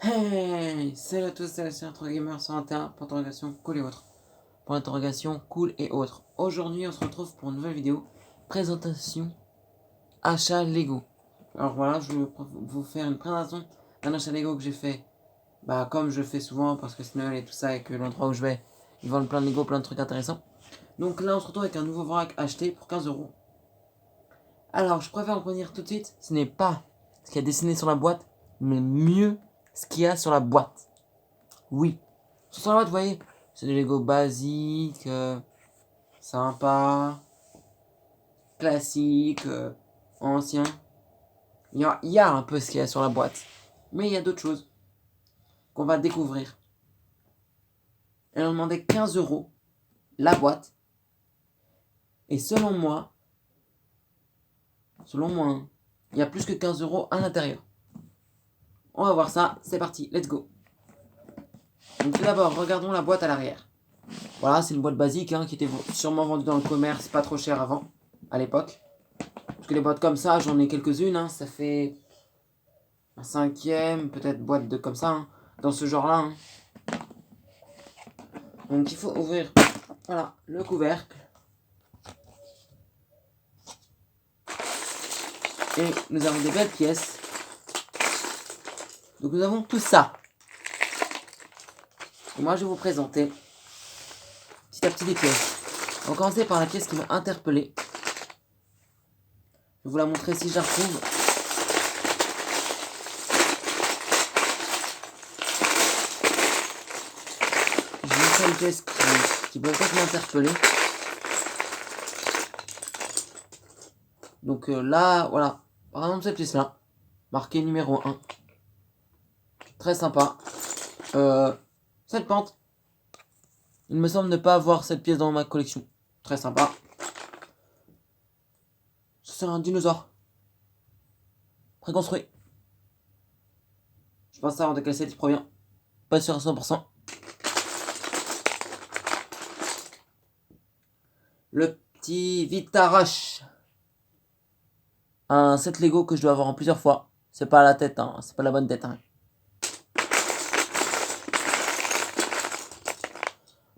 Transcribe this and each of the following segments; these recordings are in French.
Hey, salut à tous, c'est la série Gamer 121, pour interrogation cool et autres. Pour interrogation cool et autres. Aujourd'hui, on se retrouve pour une nouvelle vidéo. Présentation achat Lego. Alors voilà, je vais vous faire une présentation d'un achat Lego que j'ai fait. Bah, comme je fais souvent, parce que c'est Noël et tout ça, et que l'endroit où je vais, ils vendent plein de Lego, plein de trucs intéressants. Donc là, on se retrouve avec un nouveau vrac acheté pour 15 €. Alors, je préfère vous dire tout de suite, ce n'est pas ce qu'il y a dessiné sur la boîte, mais mieux ce qu'il y a sur la boîte. Oui. Sur la boîte, vous voyez, c'est des Lego basiques, sympas, classiques, anciens. Il y a un peu ce qu'il y a sur la boîte. Mais il y a d'autres choses qu'on va découvrir. Elle m'a demandé 15 € la boîte. Et selon moi, hein, il y a plus que 15 € à l'intérieur. On va voir ça, c'est parti, let's go. Donc tout d'abord, regardons la boîte à l'arrière. Voilà, c'est une boîte basique qui était sûrement vendue dans le commerce, pas trop cher avant, à l'époque. Parce que les boîtes comme ça, j'en ai quelques-unes, ça fait un cinquième, peut-être boîte de comme ça, dans ce genre-là. Donc il faut ouvrir, voilà, le couvercle. Et nous avons des belles pièces. Donc nous avons tout ça. Et moi je vais vous présenter petit à petit des pièces. On va commencer par la pièce qui m'a interpellé. Je vais vous la montrer si je la retrouve. J'ai une seule pièce qui peut peut-être m'interpeller. Donc là, voilà. Par exemple, cette pièce-là, marquée numéro 1. Très sympa. Cette pente. Il me semble ne pas avoir cette pièce dans ma collection. Très sympa. C'est un dinosaure. Préconstruit. Je pense savoir de quelle set il provient. Pas sûr à 100%. Le petit Vitarush. Un set Lego que je dois avoir en plusieurs fois. C'est pas la tête, c'est pas la bonne tête.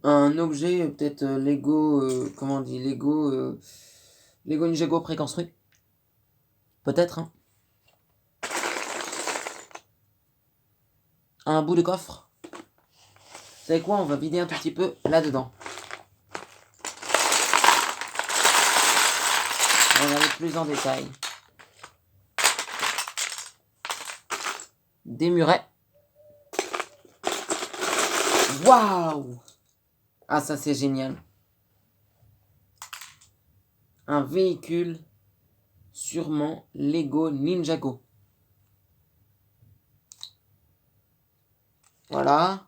Un objet, peut-être Lego, comment on dit, Lego Ninjago préconstruit. Peut-être. Un bout de coffre. Vous savez quoi, on va vider un tout petit peu là-dedans. On va aller plus en détail. Des murets. Waouh! Ah, ça c'est génial. Un véhicule, sûrement Lego Ninjago. Voilà.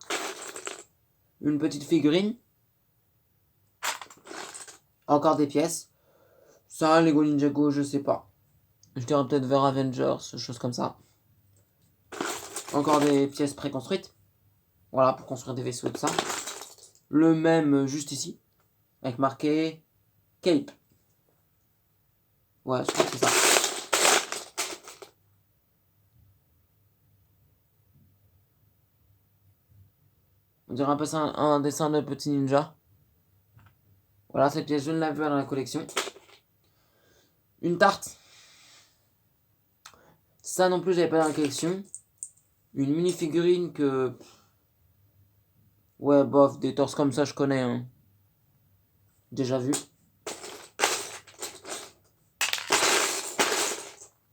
Une petite figurine. Encore des pièces. Ça, Lego Ninjago, je sais pas. Je dirais peut-être vers Avengers, chose comme ça. Encore des pièces préconstruites. Voilà, pour construire des vaisseaux et tout ça. Le même juste ici. Avec marqué Cape. Ouais, je crois que c'est ça. On dirait un peu ça, un dessin de petit ninja. Voilà, cette pièce, je ne l'avais pas dans la collection. Une tarte. Ça non plus, j'avais pas dans la collection. Une mini-figurine que... Ouais, bof, des torses comme ça, je connais. Déjà vu.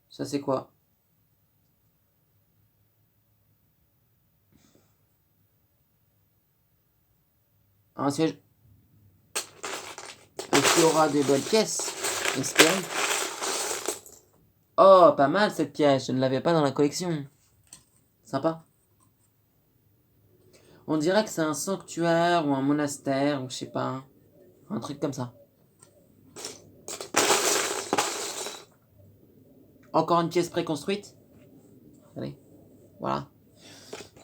Ça, c'est quoi? Un siège. Est-ce qu'il y aura des belles pièces? Espérons. Oh, pas mal cette pièce. Je ne l'avais pas dans la collection. Sympa. On dirait que c'est un sanctuaire ou un monastère ou je sais pas. Un truc comme ça. Encore une pièce préconstruite. Allez. Voilà.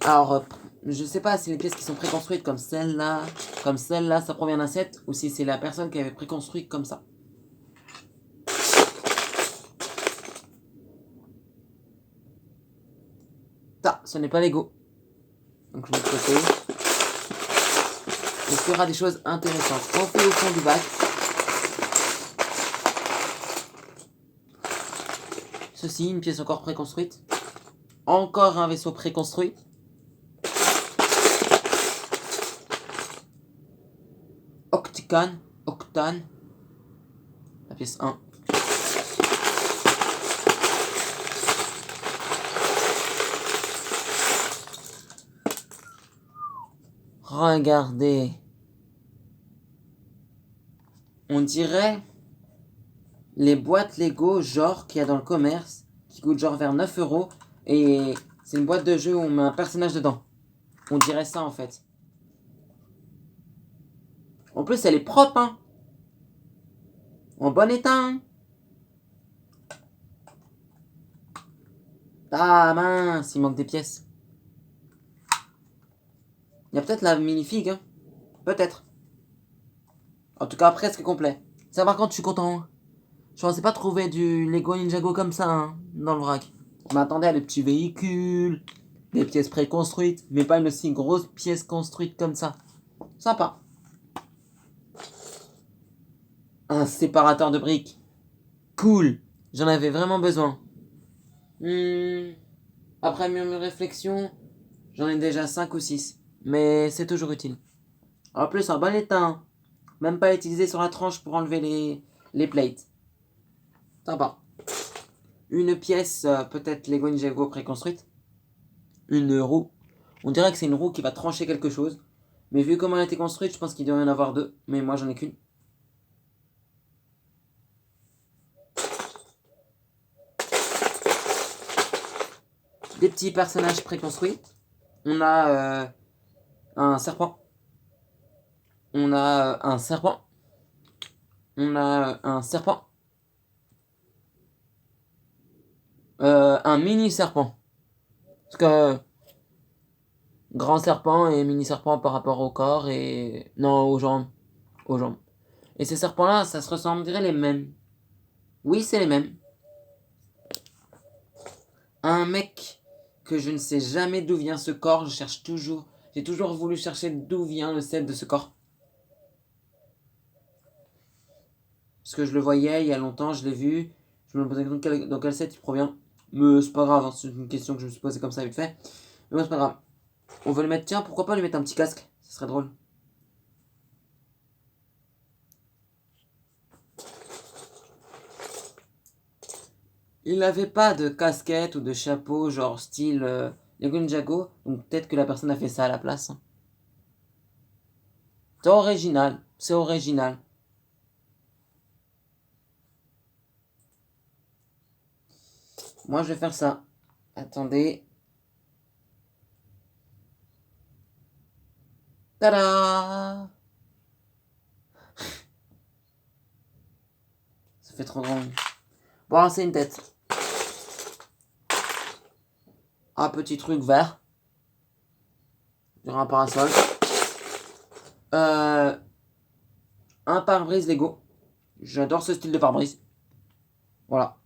Alors, je sais pas si les pièces qui sont préconstruites comme celle-là, ça provient d'un set ou si c'est la personne qui avait préconstruit comme ça. Ça, ce n'est pas Lego. Donc je mets de côté. Est-ce qu'il y aura des choses intéressantes? On fait au fond du bac. Ceci, une pièce encore préconstruite. Encore un vaisseau préconstruit. Octane. La pièce 1. Regardez. On dirait les boîtes Lego genre qu'il y a dans le commerce qui coûtent genre vers 9 €. Et c'est une boîte de jeu où on met un personnage dedans. On dirait ça en fait. En plus elle est propre hein. En bon état hein. Ah mince, il manque des pièces. Il y a peut-être la minifig hein. Peut-être. En tout cas presque complet. Ça par contre je suis content. Je pensais pas trouver du Lego Ninjago comme ça hein, dans le vrac. Je m'attendais à des petits véhicules, des pièces préconstruites, mais pas une aussi grosse pièce construite comme ça. Sympa. Un séparateur de briques. Cool. J'en avais vraiment besoin. Après mes réflexions, j'en ai déjà 5 ou 6. Mais c'est toujours utile. En plus, en bon état. Hein. Même pas utilisé sur la tranche pour enlever les plates. Sympa. Une pièce, peut-être Lego Ninjago préconstruite. Une roue. On dirait que c'est une roue qui va trancher quelque chose. Mais vu comment elle a été construite, je pense qu'il doit y en avoir 2. Mais moi, j'en ai qu'une. Des petits personnages préconstruits. On a un serpent. On a un serpent. On a un serpent. Un mini serpent. Parce que grand serpent et mini serpent par rapport au corps et... Non, aux jambes. Aux jambes. Et ces serpents-là, ça se ressemble, on dirait les mêmes. Oui, c'est les mêmes. Un mec que je ne sais jamais d'où vient ce corps. Je cherche toujours... J'ai toujours voulu chercher d'où vient le set de ce corps. Parce que je le voyais il y a longtemps, je l'ai vu. Je me posais dans quel set il provient. Mais c'est pas grave, hein, c'est une question que je me suis posée comme ça vite fait. Mais bon, c'est pas grave. On va lui mettre, tiens, pourquoi pas lui mettre un petit casque? Ce serait drôle. Il n'avait pas de casquette ou de chapeau, genre style Lego Ninjago. Donc peut-être que la personne a fait ça à la place. Hein. C'est original. C'est original. Moi, je vais faire ça. Attendez. Tada! Ça fait trop grand. Bon, c'est une tête. Un petit truc vert. Sur un parasol. Un pare-brise Lego. J'adore ce style de pare-brise. Voilà.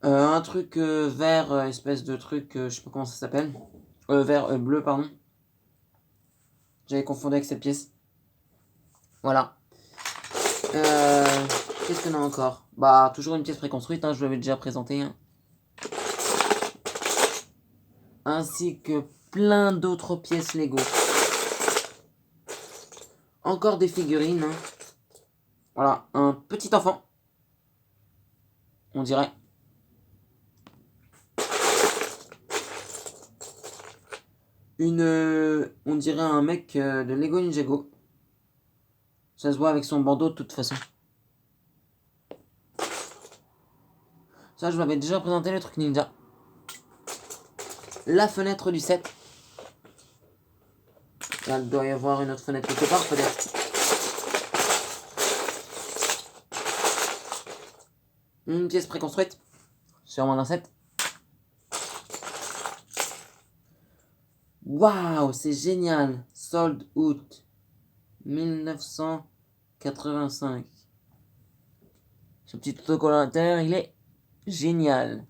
Un truc vert, espèce de truc, je sais pas comment ça s'appelle. Vert, bleu, pardon. J'avais confondu avec cette pièce. Voilà. Qu'est-ce qu'on a encore? Bah, toujours une pièce préconstruite, hein, je l'avais déjà présenté. Hein. Ainsi que plein d'autres pièces Lego. Encore des figurines. Hein. Voilà, un petit enfant. On dirait. On dirait un mec de Lego Ninjago. Ça se voit avec son bandeau de toute façon. Ça, je vous l'avais déjà présenté le truc ninja. La fenêtre du set. Là, il doit y avoir une autre fenêtre quelque part, peut-être. Une pièce préconstruite. Sûrement d'un set. Waouh, c'est génial. Sold out. 1985. Ce petit autocollant à l'intérieur, il est génial.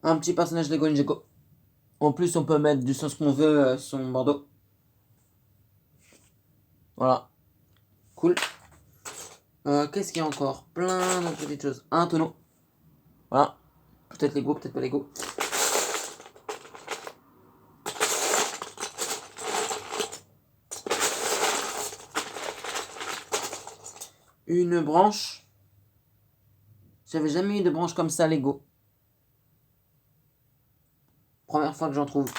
Un petit personnage Lego Ninjago. En plus, on peut mettre du sens qu'on veut son bandeau. Voilà. Cool. Qu'est-ce qu'il y a encore? Plein de petites choses. Un tonneau. Voilà. Peut-être Lego, peut-être pas Lego. Une branche. J'avais jamais eu de branche comme ça Lego. Première fois que j'en trouve.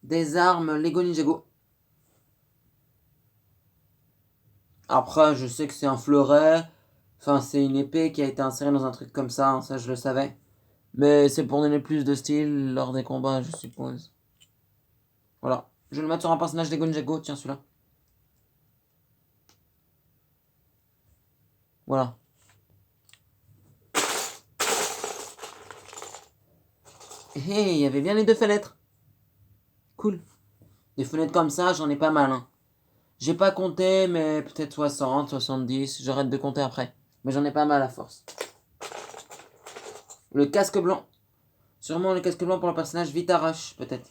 Des armes Lego Ninjago. Après, je sais que c'est un fleuret. Enfin, c'est une épée qui a été insérée dans un truc comme ça. Hein, ça, je le savais. Mais c'est pour donner plus de style lors des combats, je suppose. Voilà. Je vais le mettre sur un personnage Lego Ninjago. Tiens, celui-là. Voilà. Hé, il y avait bien les deux fenêtres. Cool. Des fenêtres comme ça, j'en ai pas mal. Hein. J'ai pas compté, mais peut-être 60, 70. J'arrête de compter après. Mais j'en ai pas mal à force. Le casque blanc. Sûrement le casque blanc pour le personnage Vitarash, peut-être.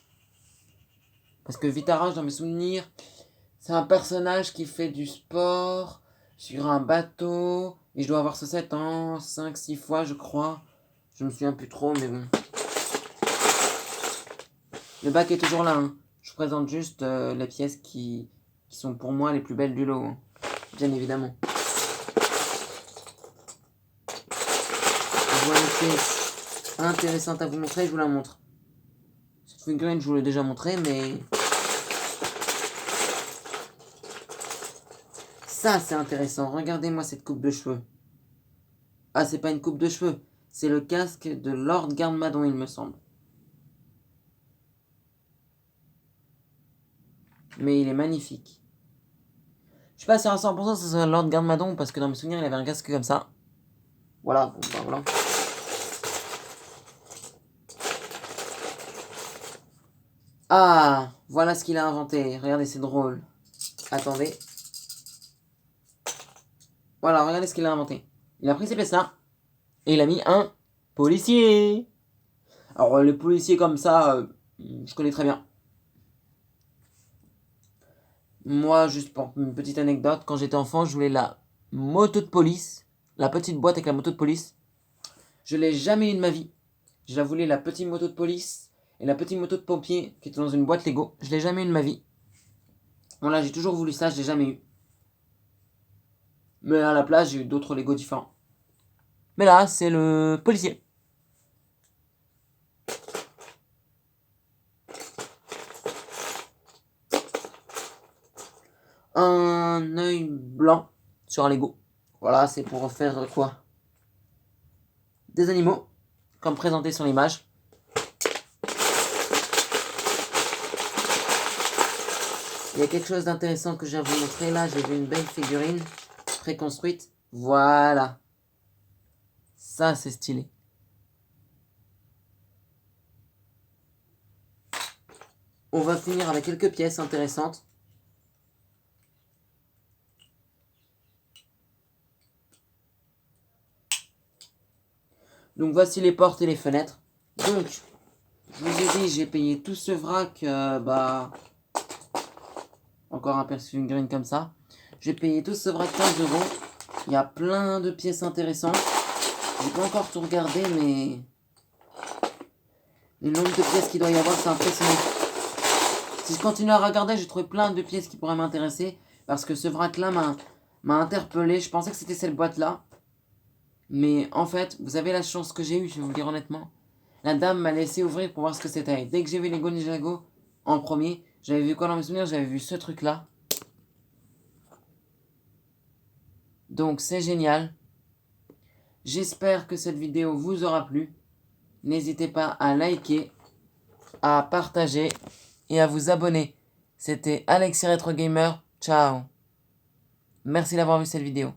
Parce que Vitarash, dans mes souvenirs, c'est un personnage qui fait du sport sur un bateau. Et je dois avoir ce set en 5-6 fois, je crois. Je me souviens plus trop, mais bon. Le bac est toujours là. Hein. Je vous présente juste les pièces qui sont pour moi les plus belles du lot. Hein. Bien évidemment. Je vois une pièce intéressante à vous montrer, je vous la montre. Cette figurine, je vous l'ai déjà montré, mais... Ça, c'est intéressant. Regardez-moi cette coupe de cheveux. Ah, c'est pas une coupe de cheveux. C'est le casque de Lord Garmadon, il me semble. Mais il est magnifique. Je suis pas sûr à 100% que ce soit Lord Garmadon, parce que dans mes souvenirs, il avait un casque comme ça. Voilà, bon, bah, voilà. Ah, voilà ce qu'il a inventé. Regardez, c'est drôle. Attendez. Voilà, regardez ce qu'il a inventé. Il a pris ces pièces-là, et il a mis un policier. Alors, les policiers comme ça, je connais très bien. Moi, juste pour une petite anecdote, quand j'étais enfant, je voulais la moto de police. La petite boîte avec la moto de police. Je l'ai jamais eu de ma vie. Je la voulais, la petite moto de police et la petite moto de pompier qui était dans une boîte Lego. Je l'ai jamais eu de ma vie. Voilà, j'ai toujours voulu ça, je l'ai jamais eu. Mais à la place, j'ai eu d'autres Lego différents. Mais là, c'est le policier. Un œil blanc sur un Lego. Voilà, c'est pour faire quoi? Des animaux, comme présenté sur l'image. Il y a quelque chose d'intéressant que je viens vous montrer là. J'ai vu une belle figurine préconstruite. Voilà. Ça, c'est stylé. On va finir avec quelques pièces intéressantes. Donc voici les portes et les fenêtres. Donc, je vous ai dit, j'ai payé tout ce vrac, encore un figurine comme ça. J'ai payé tout ce vrac 15 euros. Il y a plein de pièces intéressantes. J'ai pas encore tout regardé, mais... le nombre de pièces qu'il doit y avoir, c'est impressionnant. Si je continue à regarder, j'ai trouvé plein de pièces qui pourraient m'intéresser. Parce que ce vrac-là m'a interpellé. Je pensais que c'était cette boîte-là. Mais en fait, vous avez la chance que j'ai eue, je vais vous le dire honnêtement. La dame m'a laissé ouvrir pour voir ce que c'était. Dès que j'ai vu les Ninjago en premier, j'avais vu quoi dans mes souvenirs? J'avais vu ce truc-là. Donc c'est génial. J'espère que cette vidéo vous aura plu. N'hésitez pas à liker, à partager et à vous abonner. C'était Alexis Retro Gamer. Ciao. Merci d'avoir vu cette vidéo.